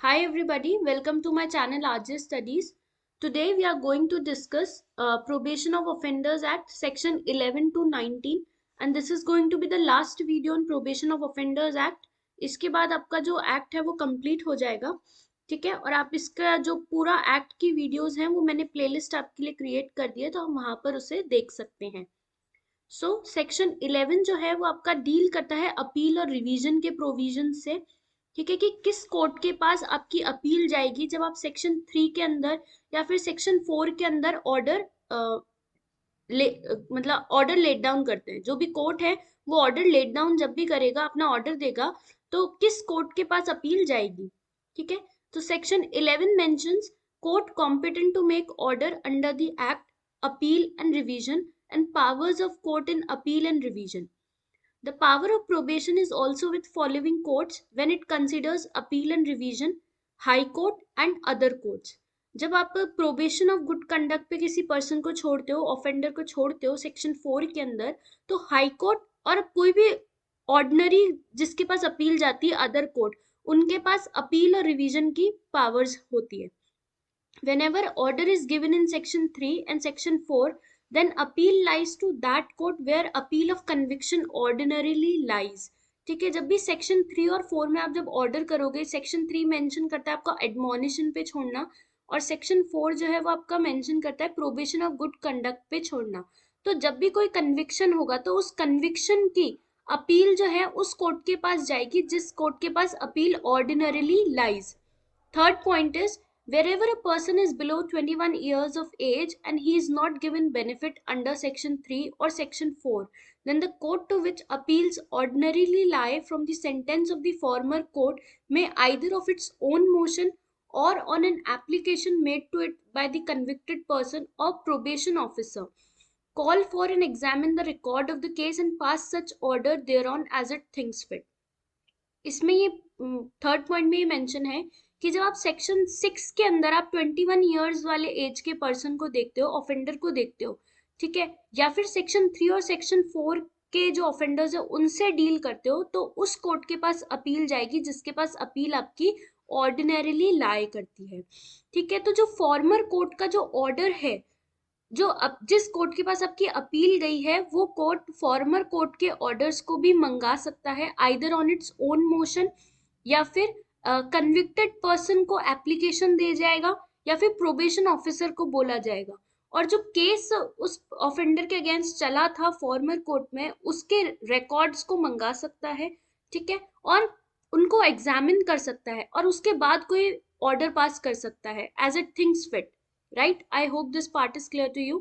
Hi everybody, welcome to my channel RJ Studies. Today we are going to discuss Probation of Offenders Act section 11 to 19 and this is going to be the last video on Probation of Offenders Act. इसके बाद आपका जो act है वो complete हो जाएगा, ठीक है। और आप इसका जो पूरा एक्ट की वीडियोस हैं वो मैंने प्लेलिस्ट आपके लिए क्रिएट कर दी है, तो हम वहां पर उसे देख सकते हैं। सेक्शन 11 जो है वो आपका डील करता है अपील और रिवीजन के प्रोविजन से, ठीक है, कि किस कोर्ट के पास आपकी अपील जाएगी जब आप सेक्शन 3 के अंदर या फिर सेक्शन 4 के अंदर ऑर्डर मतलब ऑर्डर लेट डाउन करते हैं। जो भी कोर्ट है वो ऑर्डर लेट डाउन जब भी करेगा, अपना ऑर्डर देगा, तो किस कोर्ट के पास अपील जाएगी, ठीक है। तो section 11 mentions court competent to make order under the act, appeal and revision and powers of court in appeal and revision. The power of probation is also with following courts when it considers appeal and revision, high court and other courts. जब आप probation of good conduct पे किसी person को छोड़ते हो, offender को छोड़ते हो सेक्शन 4 के अंदर, तो हाई कोर्ट और कोई भी ऑर्डिनरी जिसके पास अपील जाती है अदर कोर्ट, उनके पास अपील और रिवीजन की पावर्स होती है। Whenever order is given in section 3 and section 4, then appeal lies to that court where appeal of conviction ordinarily lies. ठीक है, जब भी सेक्शन 3 और 4 में आप जब ऑर्डर करोगे, सेक्शन 3 मेंशन करता है आपका एडमोनिशन पे छोड़ना और सेक्शन 4 जो है वो आपका मेंशन करता है प्रोबेशन ऑफ गुड कंडक्ट पे छोड़ना। तो जब भी कोई कन्विक्शन होगा तो उस कन्विक्शन की अपील जो है उस कोर्ट के पास जाएगी जिस कोर्ट के पास appeal ordinarily lies. Third point is wherever a person is below 21 years of age and he is not given benefit under section 3 or section 4, then the court to which appeals ordinarily lie from the sentence of the former court may either of its own motion or on an application made to it by the convicted person or probation officer call for and examine the record of the case and pass such order thereon as it thinks fit. इसमें ये third point में ये mention है कि जब आप section 6 के अंदर आप 21 इयर्स वाले एज के पर्सन को देखते हो, ऑफेंडर को देखते हो, ठीक है, या फिर सेक्शन 3 और सेक्शन 4 के जो ऑफेंडर्स है उनसे डील करते हो, तो उस कोर्ट के पास अपील जाएगी जिसके पास अपील आपकी ऑर्डिनरीली लाई करती है, ठीक है। तो जो फॉर्मर कोर्ट का जो ऑर्डर है, जो जिस कोर्ट के पास आपकी अपील गई है, वो कोर्ट फॉर्मर कोर्ट के ऑर्डर्स को भी मंगा सकता है either on its own motion या फिर कन्विक्टेड पर्सन को एप्लीकेशन दे जाएगा या फिर प्रोबेशन ऑफिसर को बोला जाएगा और जो केस उस ऑफेंडर के अगेंस्ट चला था फॉर्मर कोर्ट में उसके रिकॉर्ड्स को मंगा सकता है, ठीक है, और उनको एग्जामिन कर सकता है और उसके बाद कोई ऑर्डर पास कर सकता है as it thinks fit, right? I hope this part is clear to you.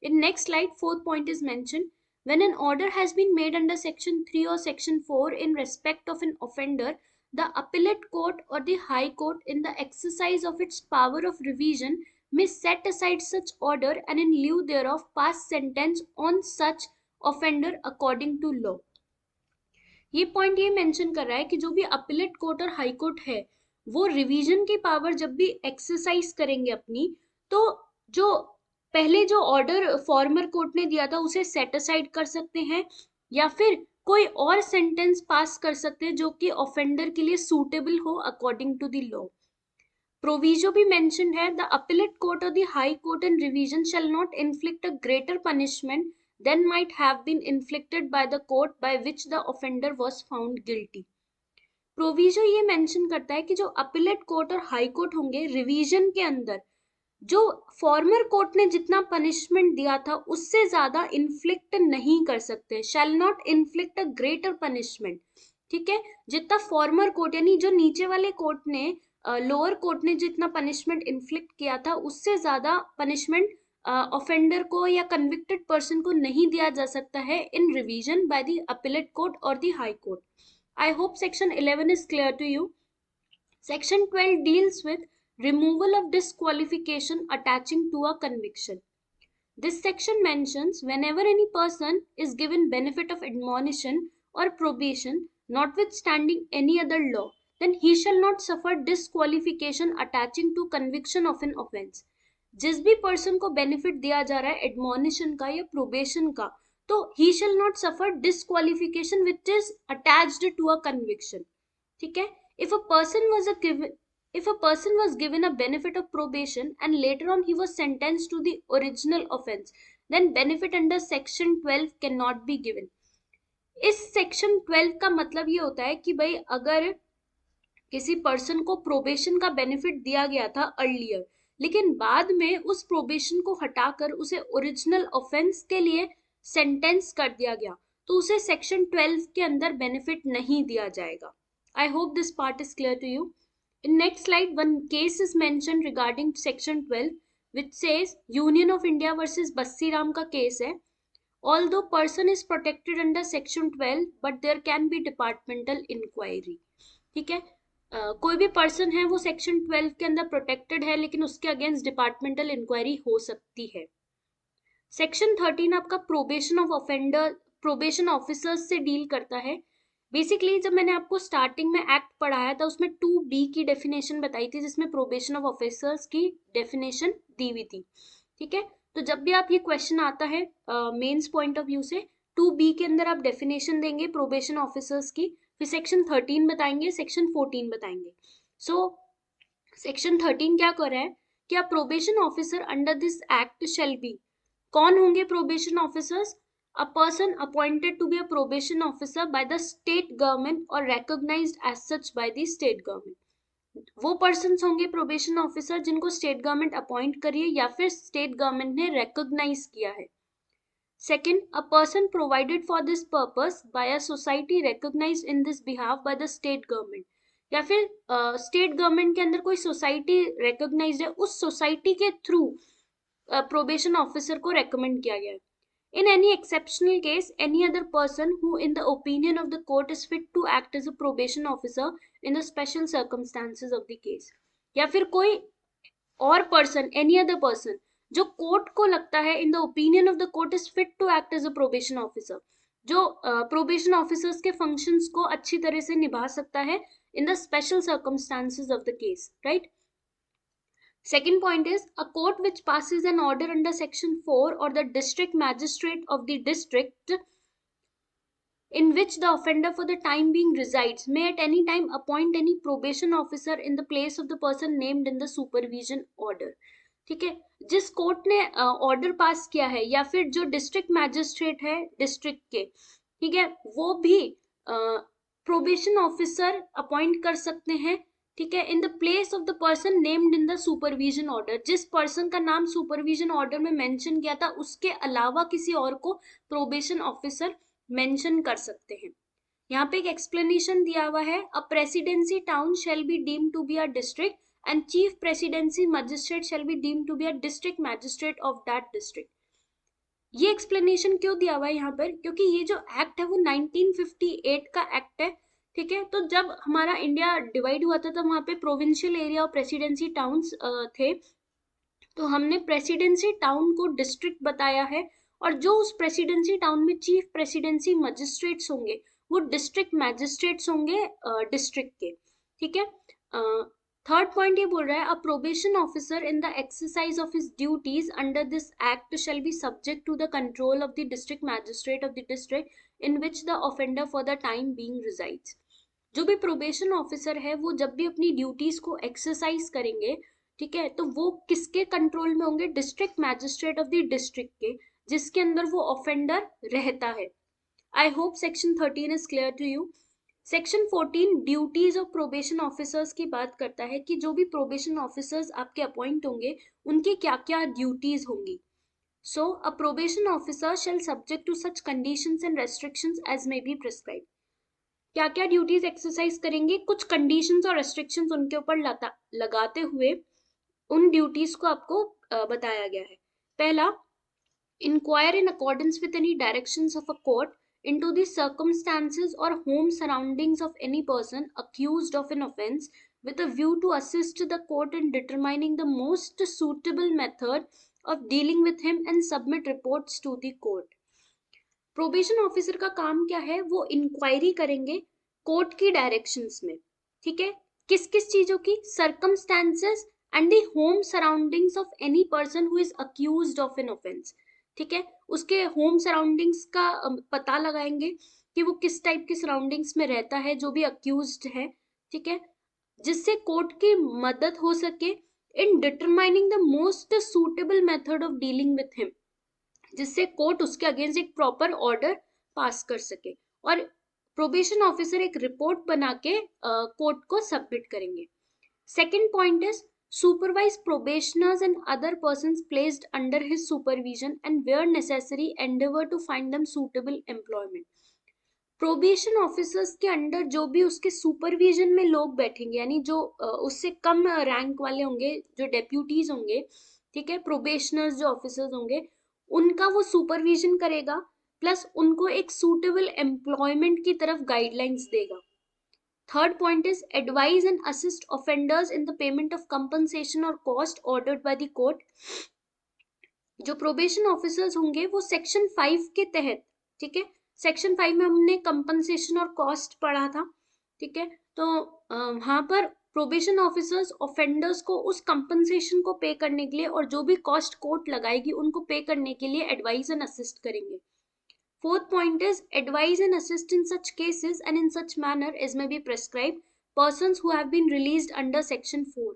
In next slide, fourth point is mentioned. When an order has been made under section 3 or section 4 in respect of an offender, the appellate court or the high court in the exercise of its power of revision may set aside such order and in lieu thereof pass sentence on such offender according to law. ये point ये mention कर रहा है कि जो भी appellate court और high court है वो रिवीजन की पावर जब भी एक्सरसाइज करेंगे अपनी, तो जो पहले जो ऑर्डर फॉर्मर कोर्ट ने दिया था उसे सेट असाइड कर सकते हैं या फिर कोई और सेंटेंस पास कर सकते हैं जो कि ऑफेंडर के लिए सूटेबल हो according to the law. Proviso भी मेंशन्ड है, द अपीलेट कोर्ट और the high court in revision shall not inflict a greater punishment than might have been inflicted by the court by which the offender was found guilty. Proviso ये mention करता है कि जो appellate court और high court होंगे revision के अंदर जो फॉर्मर कोर्ट ने जितना पनिशमेंट दिया था उससे ज्यादा इन्फ्लिक्ट नहीं कर सकते, शैल not inflict a greater punishment, ठीक है। जितना फॉर्मर कोर्ट यानी जो नीचे वाले कोर्ट ने लोअर कोर्ट ने जितना पनिशमेंट इन्फ्लिक्ट किया था उससे ज्यादा पनिशमेंट ऑफेंडर को या कन्विक्टेड पर्सन को नहीं दिया जा सकता है in revision by the appellate court और the high court. I hope section 11 is clear to you. Section 12 deals with removal of disqualification attaching to a conviction. This section mentions whenever any person is given benefit of admonition or probation notwithstanding any other law, then he shall not suffer disqualification attaching to conviction of an offense. जिस भी person को benefit दिया जा रहा है admonition का या probation का, तो he shall not suffer disqualification which is attached to a conviction, ठीक है। If a person was If a person was given a benefit of probation and later on he was sentenced to the original offense, then benefit under section 12 cannot be given. इस section 12 का मतलब ये होता है कि भाई अगर किसी पर्सन को प्रोबेशन का बेनिफिट दिया गया था अर्लियर, लेकिन बाद में उस प्रोबेशन को हटाकर उसे ओरिजिनल ऑफेंस के लिए सेंटेंस कर दिया गया, तो उसे सेक्शन 12 के अंदर बेनिफिट नहीं दिया जाएगा. I hope this part is clear to you. In next slide, one case is mentioned regarding section 12, which says Union of India versus Bassi Ram का case है. Although person is protected under section 12, but there can be departmental inquiry. ठीक है, कोई भी person है वो section 12 के अंदर प्रोटेक्टेड है, लेकिन उसके अगेंस्ट डिपार्टमेंटल इंक्वायरी हो सकती है. सेक्शन 13 आपका probation of offender, probation officers से डील करता है. बेसिकली जब मैंने आपको स्टार्टिंग में एक्ट पढ़ाया था उसमें 2B की डेफिनेशन बताई थी, जिसमें प्रोबेशन ऑफ ऑफिसर्स की डेफिनेशन दी हुई थी. ठीक है, तो जब भी आप ये क्वेश्चन आता है मेंस पॉइंट ऑफ व्यू से, 2B के अंदर आप डेफिनेशन देंगे प्रोबेशन ऑफिसर्स की, फिर सेक्शन 13 बताएंगे, सेक्शन 14 बताएंगे. सो सेक्शन 13 क्या कर रहा है कि आप probation officer under this act shall B. कौन होंगे probation officers? A person appointed to be a probation officer by the state government or recognized as such by the state government. वो persons होंगे प्रोबेशन ऑफिसर जिनको state government appoint करी है या फिर state government ने रिकॉग्नाइज किया है. Second, a person provided for this purpose by a society recognised in this behalf by the state government, या फिर स्टेट गवर्नमेंट के अंदर कोई सोसाइटी रिकॉग्नाइज्ड है, उस सोसाइटी के थ्रू प्रोबेशन ऑफिसर को रेकमेंड किया गया है. In any exceptional case, any other person who in the opinion of the court is fit to act as a probation officer in the special circumstances of the case. या फिर कोई और person, any other person जो court को लगता है in the opinion of the court is fit to act as a probation officer, जो probation officers के functions को अच्छी तरह से निभा सकता है in the special circumstances of the case, right? Second point is a court which passes an order under section 4 or the district magistrate of the district in which the offender for the time being resides may at any time appoint any probation officer in the place of the person named in the supervision order. ठीक है, जिस court ने order pass किया है या फिर जो district magistrate है डिस्ट्रिक्ट के, ठीक है, वो भी प्रोबेशन ऑफिसर अपॉइंट कर सकते हैं. ठीक है, in the place of the person named in the supervision order. जिस पर्सन का नाम सुपरविजन ऑर्डर में मेंशन किया था उसके अलावा किसी और को प्रोबेशन ऑफिसर मेंशन कर सकते हैं. यहाँ पे एक एक्सप्लेनेशन दिया हुआ है. A presidency town shall be deemed to be a district and chief presidency magistrate shall be deemed to be a district magistrate of that district. ये एक्सप्लेनेशन क्यों दिया हुआ है यहाँ पर? क्योंकि ये जो एक्ट है वो 1958 का एक्ट है. ठीक है, तो जब हमारा इंडिया डिवाइड हुआ था तब वहाँ पे प्रोविंशियल एरिया और प्रेसिडेंसी टाउन्स थे, तो हमने प्रेसिडेंसी टाउन को डिस्ट्रिक्ट बताया है, और जो उस प्रेसिडेंसी टाउन में चीफ प्रेसिडेंसी मजिस्ट्रेट्स होंगे वो डिस्ट्रिक्ट मैजिस्ट्रेट्स होंगे डिस्ट्रिक्ट के. ठीक है, थर्ड पॉइंट ये बोल रहा है a probation officer in the exercise of his duties under this act shall be subject to the control of the district magistrate of the district in which the offender for the time being resides. जो भी probation officer है वो जब भी अपनी duties को exercise करेंगे, ठीक है, तो वो किसके कंट्रोल में होंगे? District magistrate of the district के, जिसके अंदर वो ऑफेंडर रहता है. I hope section 13 is clear to you. Section 14 duties of probation officers की बात करता है कि जो भी प्रोबेशन ऑफिसर्स आपके अपॉइंट होंगे उनकी क्या क्या ड्यूटीज होंगी. So a probation officer shall subject to such conditions and restrictions as may be prescribe. क्या क्या ड्यूटीज एक्सरसाइज करेंगे, कुछ कंडीशंस और रेस्ट्रिक्शंस उनके ऊपर लगाते हुए उन ड्यूटीज को आपको बताया गया है. पहला, inquire in accordance with any directions of a court into the circumstances or home surroundings of any person accused of an offence with a view to assist the court in determining the most suitable method of dealing with him and submit reports to the court. Probation officer का काम क्या है? वो inquiry करेंगे court की directions में. ठीक है, किस किस चीजों की? Circumstances and the home surroundings of any person who is accused of an offence. ठीक है, उसके होम सराउंडिंग्स का पता लगाएंगे कि वो किस टाइप के सराउंडिंग्स में रहता है जो भी अक्यूज्ड है. ठीक है, जिससे कोर्ट की मदद हो सके in determining the most suitable method of dealing with him, जिससे कोर्ट उसके अगेंस्ट एक प्रॉपर ऑर्डर पास कर सके। और प्रोबेशन ऑफिसर एक रिपोर्ट बना के कोर्ट को सबमिट करेंगे। Second point is supervise probationers and other persons placed under his supervision and where necessary endeavor to find them suitable employment। Probation officers के under जो भी उसके सुपरविजन में लोग बैठेंगे, यानी जो उससे कम रैंक वाले होंगे, जो डेप्यूटीज होंगे, ठीक है, प्रोबेशनर्स जो ऑफिसर्स होंगे, उनका वो सुपरविजन करेगा, प्लस उनको एक सूटेबल एम्प्लॉयमेंट की तरफ गाइडलाइंस देगा। Third point is advise and assist offenders in the payment of compensation or cost ordered by the court। जो प्रोबेशन ऑफिसर्स होंगे वो सेक्शन 5 के तहत, ठीक है, सेक्शन 5 में हमने कंपनसेशन और कॉस्ट पढ़ा था, ठीक है, तो वहां पर प्रोबेशन ऑफिसर्स ऑफेंडर्स को उस कंपनसेशन को पे करने के लिए और जो भी कॉस्ट कोर्ट लगाएगी उनको पे करने के लिए एडवाइज एंड असिस्ट करेंगे। Fourth point is advise and assist in such cases and in such manner as may be prescribed persons who have been released under section 4।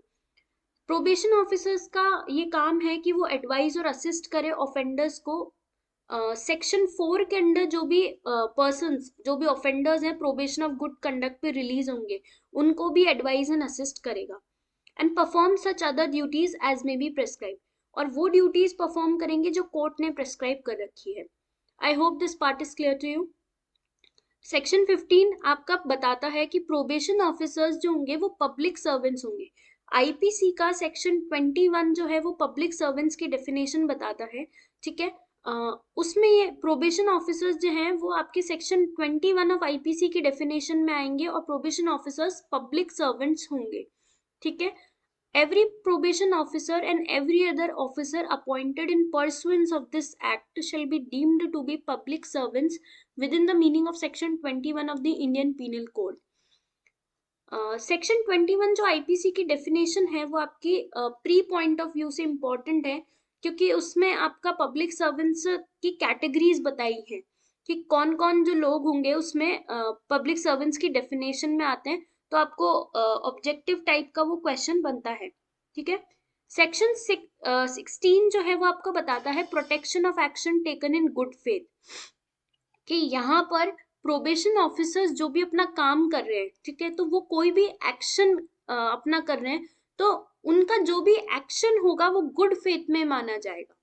Probation officers का ये काम है कि वो एडवाइज और असिस्ट करे offenders को सेक्शन 4 के अंडर जो भी पर्सन्स, जो भी ऑफेंडर्स हैं प्रोबेशन ऑफ गुड कंडक्ट पे रिलीज होंगे, उनको भी एडवाइज एंड असिस्ट करेगा। And perform such other duties as may be prescribe, और वो ड्यूटीज परफॉर्म करेंगे जो कोर्ट ने प्रेस्क्राइब कर रखी है। I hope this part is clear to you. Section 15 आपका बताता है कि प्रोबेशन ऑफिसर्स जो होंगे वो पब्लिक सर्वेंट्स होंगे। आईपीसी का सेक्शन 21 जो है वो पब्लिक सर्वेंट्स की डेफिनेशन बताता है, ठीक है, उसमें ये प्रोबेशन ऑफिसर्स जो हैं वो आपके सेक्शन 21 ऑफ आईपीसी की डेफिनेशन में आएंगे और प्रोबेशन ऑफिसर्स पब्लिक सर्वेंट्स होंगे, ठीक है। Every probation officer and every other officer appointed in pursuance of this act shall be deemed to be public servants within the meaning of section 21 of the Indian Penal Code। Section 21 जो IPC की definition है वो आपकी pre point of view से important है, क्योंकि उसमें आपका पब्लिक सर्वेंट्स की कैटेगरीज बताई है कि कौन कौन जो लोग होंगे उसमें पब्लिक सर्वेंट्स की डेफिनेशन में आते हैं, तो आपको ऑब्जेक्टिव टाइप का वो क्वेश्चन बनता है, ठीक है। सेक्शन 16 जो है वो आपको बताता है protection of action taken in good faith, कि यहाँ पर प्रोबेशन ऑफिसर्स जो भी अपना काम कर रहे हैं, ठीक है, तो वो कोई भी एक्शन अपना कर रहे हैं तो उनका जो भी एक्शन होगा वो गुड फेथ में माना जाएगा,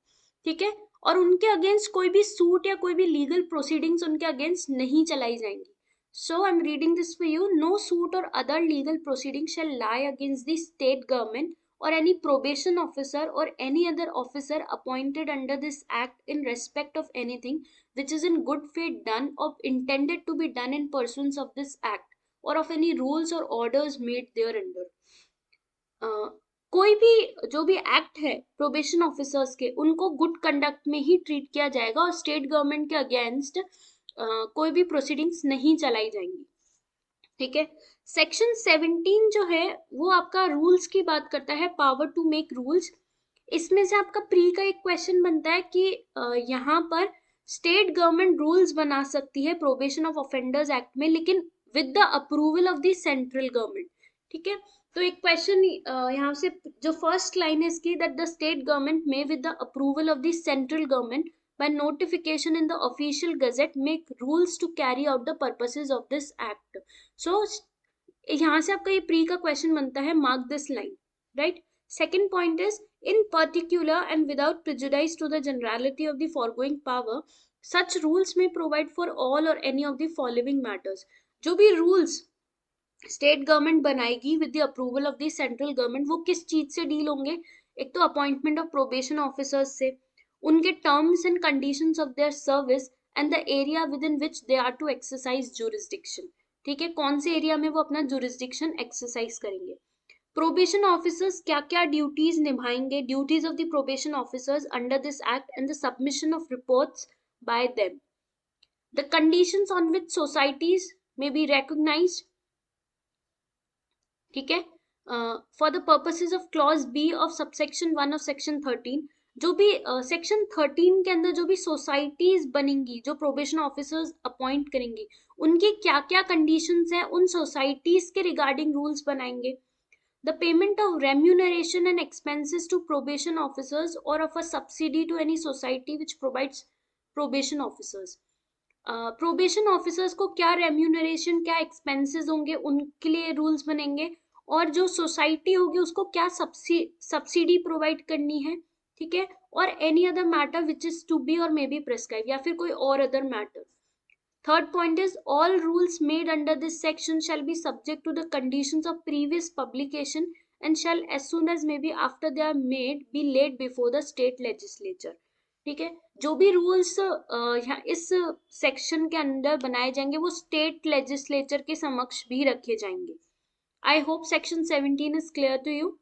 ठीक है, और उनके अगेंस्ट कोई भी सूट या कोई भी लीगल प्रोसीडिंग्स उनके अगेंस्ट नहीं चलाई जाएंगी। So I'm reading this for you. No suit or other legal proceeding shall lie against the state government or any probation officer or any other officer appointed under this act in respect of anything which is in good faith done or intended to be done in pursuance of this act or of any rules or orders made thereunder। कोई भी जो भी act है probation officers के, उनको good conduct में ही treat किया जाएगा और स्टेट गवर्नमेंट के अगेंस्ट कोई भी प्रोसीडिंग्स नहीं चलाई जाएंगी, ठीक है। सेक्शन 17 जो है वो आपका रूल्स की बात करता है, पावर टू मेक रूल्स। इसमें से आपका प्री का एक क्वेश्चन बनता है कि यहाँ पर स्टेट गवर्नमेंट रूल्स बना सकती है प्रोबेशन ऑफ ऑफेंडर्स एक्ट में, लेकिन with the approval of the central government, ठीक है। तो एक क्वेश्चन यहाँ से जो फर्स्ट लाइन है इसकी, दैट द स्टेट गवर्नमेंट में with the approval of the central government by notification in the official gazette make rules to carry out the purposes of this act। so यहाँ से आपका ये प्री का question बनता है, mark this line, right। second point is in particular and without prejudice to the generality of the foregoing power such rules may provide for all or any of the following matters। जो भी rules state government बनाएगी with the approval of the central government, वो किस चीज से deal होंगे, एक तो अपॉइंटमेंट ऑफ प्रोबेशन ऑफिसर्स से, उनके terms and conditions of their service and the area within which they are to exercise jurisdiction, ठीक है, कौन से एरिया में वो अपना जुरिस्डिक्शन एक्सरसाइज करेंगे। प्रोबेशन ऑफिसर्स क्या क्या ड्यूटीज निभाएंगे, duties of the probation officers under this act and the submission of reports by them, the conditions on which societies may be recognised, ठीक है, for the purposes of clause B of subsection 1 of section 13। जो भी section 13 के अंदर जो भी societies बनेंगी, जो प्रोबेशन ऑफिसर्स अपॉइंट करेंगी, उनकी क्या क्या कंडीशंस हैं, उन सोसाइटीज के रिगार्डिंग रूल्स बनाएंगे, The payment of remuneration and expenses to probation officers or of a subsidy to any society which provides probation officers. Probation officers को क्या रेम्यूनरेशन, क्या एक्सपेंसेस होंगे, उनके लिए रूल्स बनेंगे, और जो सोसाइटी होगी उसको क्या सब्सिडी प्रोवाइड करनी है, ठीक है, और any other matter which is to be or may be prescribe, या फिर कोई और other matter. Third point is all rules made under this section shall be subject to the conditions of previous publication and shall as soon as may be after they are made be laid before the state legislature. ठीक है, जो भी rules यहाँ इस section के अंदर बनाए जाएंगे वो स्टेट लेजिस्लेचर के समक्ष भी रखे जाएंगे. I hope section 17 is clear to you.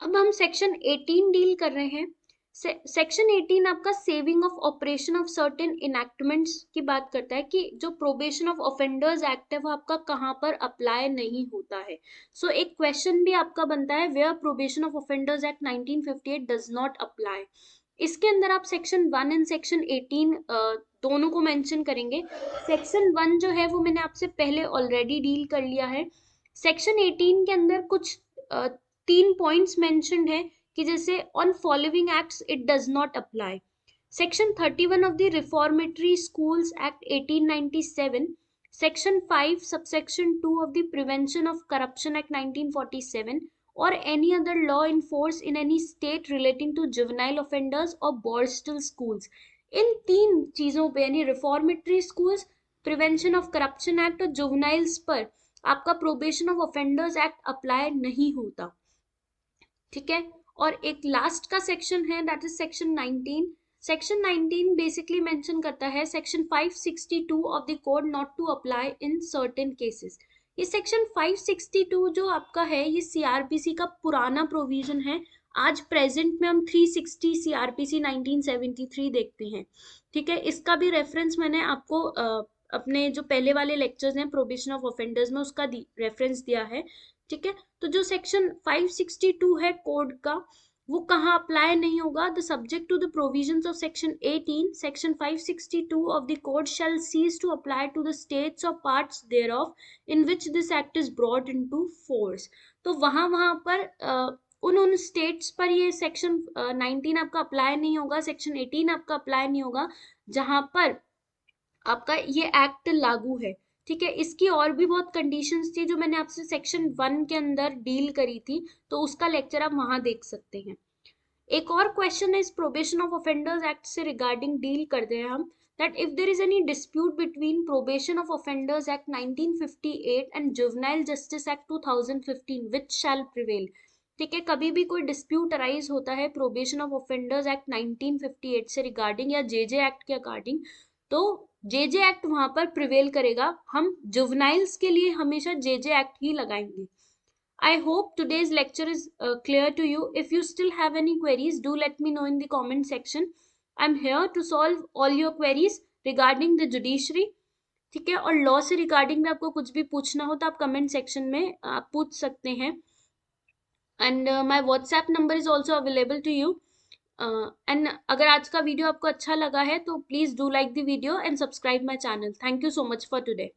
अब हम सेक्शन 18 डील कर रहे हैं. सेक्शन 18 आपका saving of operation of certain enactments की बात करता है कि जो प्रोबेशन ऑफ ऑफेंडर्स एक्ट है वो आपका कहाँ पर अप्लाई नहीं होता है. सो एक क्वेश्चन भी आपका बनता है where probation of offenders act 1958 does not apply. इसके अंदर आप सेक्शन 1 एंड सेक्शन 18 दोनों को मेंशन करेंगे. सेक्शन 1 जो है वो मैंने आपसे पहले ऑलरेडी डील कर लिया है. सेक्शन 18 के अंदर कुछ 3 पॉइंट्स मेंशन्ड है कि जैसे on following acts it does not apply. Section 31 of the reformatory schools act 1897, section 5 subsection 2 of the prevention of corruption act 1947 or any other law in force in any state relating to juvenile offenders or borstal schools. इन 3 चीजों पे यानी reformatory schools, prevention of corruption act और juveniles पर आपका probation of offenders act apply नहीं होता. ठीक है, और एक लास्ट का सेक्शन है that is section 19. Section 19 basically mention करता है section 562 of the code not to apply in certain cases. ये सेक्शन 562 जो आपका है ये सीआरपीसी का पुराना प्रोविजन है. आज प्रेजेंट में हम 360 सीआरपीसी 1973 देखते हैं. ठीक है, इसका भी रेफरेंस मैंने आपको अपने जो पहले वाले लेक्चर्स हैं प्रोबेशन ऑफ ऑफेंडर्स में उसका रेफरेंस दिया है. ठीक है, तो जो सेक्शन 562 है कोड का वो कहाँ अप्लाई नहीं होगा. The subject to the provisions of section 18, section 562 of the code shall cease to apply to the states or parts thereof in which this act is brought into force. तो वहां पर उन states पर ये section 19 आपका apply नहीं होगा, section 18 आपका अप्लाई नहीं होगा जहां पर आपका ये एक्ट लागू है. ठीक है, इसकी और भी बहुत कंडीशंस थी जो मैंने आपसे सेक्शन 1 के अंदर डील करी थी, तो उसका लेक्चर आप वहां देख सकते हैं. एक और क्वेश्चन है इस प्रोबेशन ऑफ ऑफेंडर्स एक्ट से रिगार्डिंग डील करते हैं हम, that if there is any dispute between probation of offenders act 1958 and juvenile justice act 2015 which shall prevail. ठीक है, कभी भी कोई डिस्प्यूट अराइज होता है प्रोबेशन ऑफ ऑफेंडर्स एक्ट 1958 से रिगार्डिंग या जेजे एक्ट के अकॉर्डिंग, तो जेजे एक्ट वहां पर प्रिवेल करेगा. हम जुवेनाइल्स के लिए हमेशा जेजे एक्ट ही लगाएंगे. I hope today's lecture is clear to you. If you still have any queries, do let me know in the comment section. I'm here to solve all your queries regarding the judiciary. ठीक है, और law से regarding में आपको कुछ भी पूछना हो तो आप कमेंट सेक्शन में आप पूछ सकते हैं. And my WhatsApp number is also available to you. And अगर आज का वीडियो आपको अच्छा लगा है तो please do like the video and subscribe my channel. Thank you so much for today.